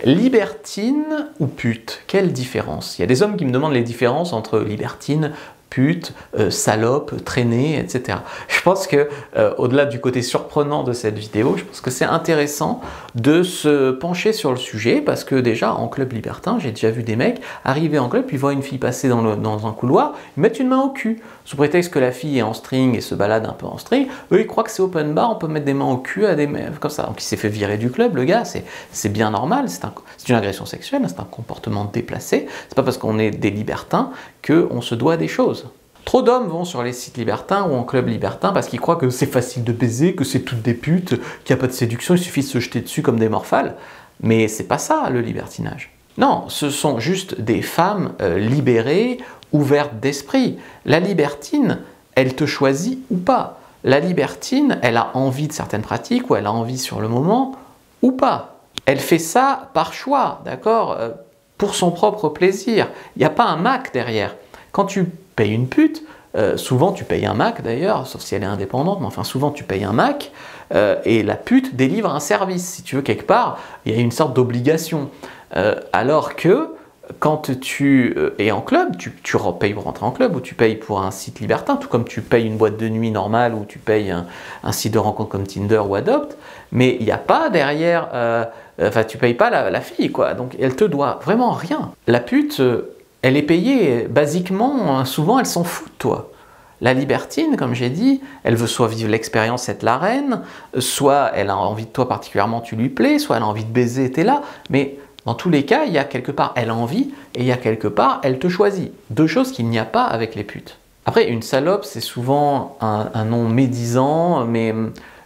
Libertine ou pute, quelle différence? Il y a des hommes qui me demandent les différences entre libertine, pute, salope, traînée, etc. Je pense que, au-delà du côté surprenant de cette vidéo, je pense que c'est intéressant de se pencher sur le sujet, parce que déjà, en club libertin, j'ai déjà vu des mecs arriver en club, puis voir une fille passer dans un couloir, ils mettent une main au cul, sous prétexte que la fille est en string et se balade un peu en string. Eux, ils croient que c'est open bar, on peut mettre des mains au cul à des mecs comme ça. Donc il s'est fait virer du club, le gars, c'est bien normal, c'est une agression sexuelle, c'est un comportement déplacé, c'est pas parce qu'on est des libertins qu'on se doit des choses. Trop d'hommes vont sur les sites libertins ou en club libertin parce qu'ils croient que c'est facile de baiser, que c'est toutes des putes, qu'il n'y a pas de séduction, il suffit de se jeter dessus comme des morphales. Mais c'est pas ça le libertinage. Non, ce sont juste des femmes libérées, ouvertes d'esprit. La libertine, elle te choisit ou pas. La libertine, elle a envie de certaines pratiques ou elle a envie sur le moment ou pas. Elle fait ça par choix, d'accord, pour son propre plaisir. Il n'y a pas un Mac derrière. Quand tu payes une pute, souvent tu payes un Mac d'ailleurs, sauf si elle est indépendante, mais enfin souvent tu payes un Mac, et la pute délivre un service. Si tu veux, quelque part, il y a une sorte d'obligation. Alors que quand tu es en club, tu payes pour rentrer en club, ou tu payes pour un site libertin, tout comme tu payes une boîte de nuit normale, ou tu payes un site de rencontre comme Tinder ou Adopt, mais il n'y a pas derrière, enfin tu payes pas la fille, quoi, donc elle te doit vraiment rien. La pute, elle est payée, basiquement, souvent elle s'en fout de toi. La libertine, comme j'ai dit, elle veut soit vivre l'expérience, être la reine, soit elle a envie de toi particulièrement, tu lui plais, soit elle a envie de baiser, t'es là, mais dans tous les cas, il y a quelque part elle a envie, et il y a quelque part elle te choisit. Deux choses qu'il n'y a pas avec les putes. Après, une salope, c'est souvent un nom médisant, mais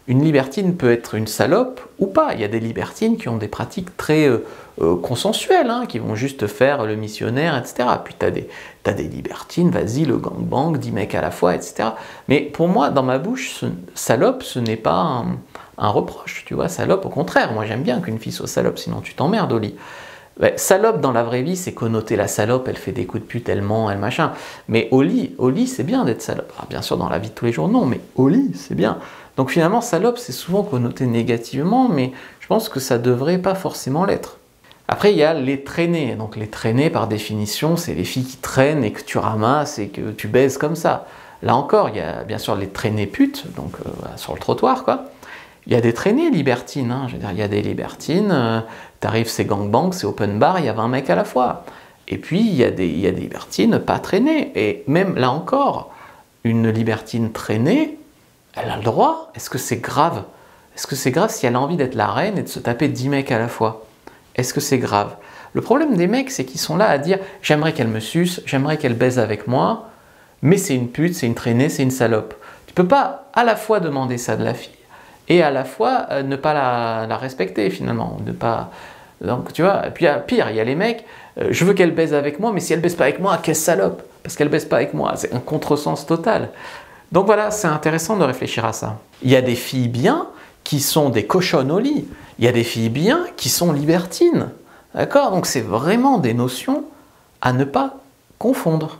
une libertine peut être une salope ou pas. Il y a des libertines qui ont des pratiques très consensuelles, hein, qui vont juste faire le missionnaire, etc. Puis t'as des libertines, vas-y, le gangbang, 10 mecs à la fois, etc. Mais pour moi, dans ma bouche, salope, ce n'est pas un reproche, tu vois. Salope, au contraire, moi j'aime bien qu'une fille soit salope, sinon tu t'emmerdes au lit. Salope dans la vraie vie, c'est connoter la salope, elle fait des coups de pute, elle ment, elle machin. Mais au lit c'est bien d'être salope. Alors, bien sûr, dans la vie de tous les jours, non, mais au lit, c'est bien. Donc finalement, salope, c'est souvent connoté négativement, mais je pense que ça devrait pas forcément l'être. Après, il y a les traînées. Donc les traînées, par définition, c'est les filles qui traînent et que tu ramasses et que tu baises comme ça. Là encore, il y a bien sûr les traînées putes, donc sur le trottoir, quoi. Il y a des traînées libertines, hein. Je veux dire, il y a des libertines, t'arrives, c'est gangbang, c'est open bar, il y a 20 mecs à la fois. Et puis, il y a des libertines pas traînées. Et même là encore, une libertine traînée, elle a le droit. Est-ce que c'est grave? Est-ce que c'est grave si elle a envie d'être la reine et de se taper 10 mecs à la fois? Est-ce que c'est grave? Le problème des mecs, c'est qu'ils sont là à dire « j'aimerais qu'elle me suce, j'aimerais qu'elle baise avec moi, mais c'est une pute, c'est une traînée, c'est une salope ». Tu peux pas à la fois demander ça de la fille et à la fois ne pas la respecter finalement. Donc tu vois, et puis pire, il y a les mecs, je veux qu'elle baise avec moi, mais si elle baise pas avec moi, quelle salope, parce qu'elle baise pas avec moi, c'est un contresens total. Donc voilà, c'est intéressant de réfléchir à ça. Il y a des filles bien qui sont des cochonnes au lit, il y a des filles bien qui sont libertines, d'accord? Donc c'est vraiment des notions à ne pas confondre.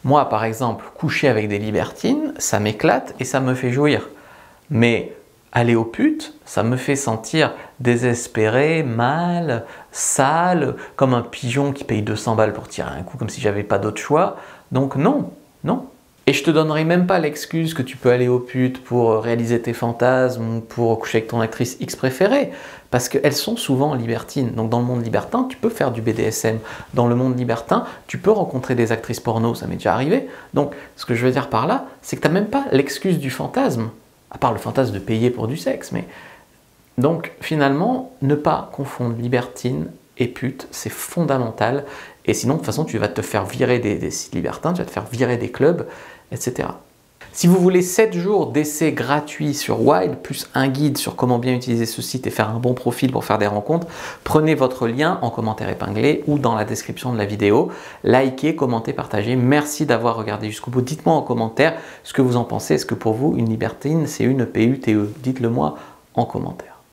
Moi par exemple, coucher avec des libertines, ça m'éclate et ça me fait jouir, mais aller aux putes, ça me fait sentir désespéré, mal, sale, comme un pigeon qui paye 200 balles pour tirer un coup, comme si j'avais pas d'autre choix. Donc non, non. Et je te donnerai même pas l'excuse que tu peux aller aux putes pour réaliser tes fantasmes ou pour coucher avec ton actrice X préférée, parce qu'elles sont souvent libertines. Donc dans le monde libertin, tu peux faire du BDSM. Dans le monde libertin, tu peux rencontrer des actrices porno, ça m'est déjà arrivé. Donc ce que je veux dire par là, c'est que tu n'as même pas l'excuse du fantasme. À part le fantasme de payer pour du sexe, mais... Donc, finalement, ne pas confondre libertine et pute, c'est fondamental, et sinon, de toute façon, tu vas te faire virer des sites libertins, tu vas te faire virer des clubs, etc. Si vous voulez 7 jours d'essai gratuits sur Wild, plus un guide sur comment bien utiliser ce site et faire un bon profil pour faire des rencontres, prenez votre lien en commentaire épinglé ou dans la description de la vidéo. Likez, commentez, partagez. Merci d'avoir regardé jusqu'au bout. Dites-moi en commentaire ce que vous en pensez. Est-ce que pour vous, une libertine, c'est une PUTE? Dites-le moi en commentaire.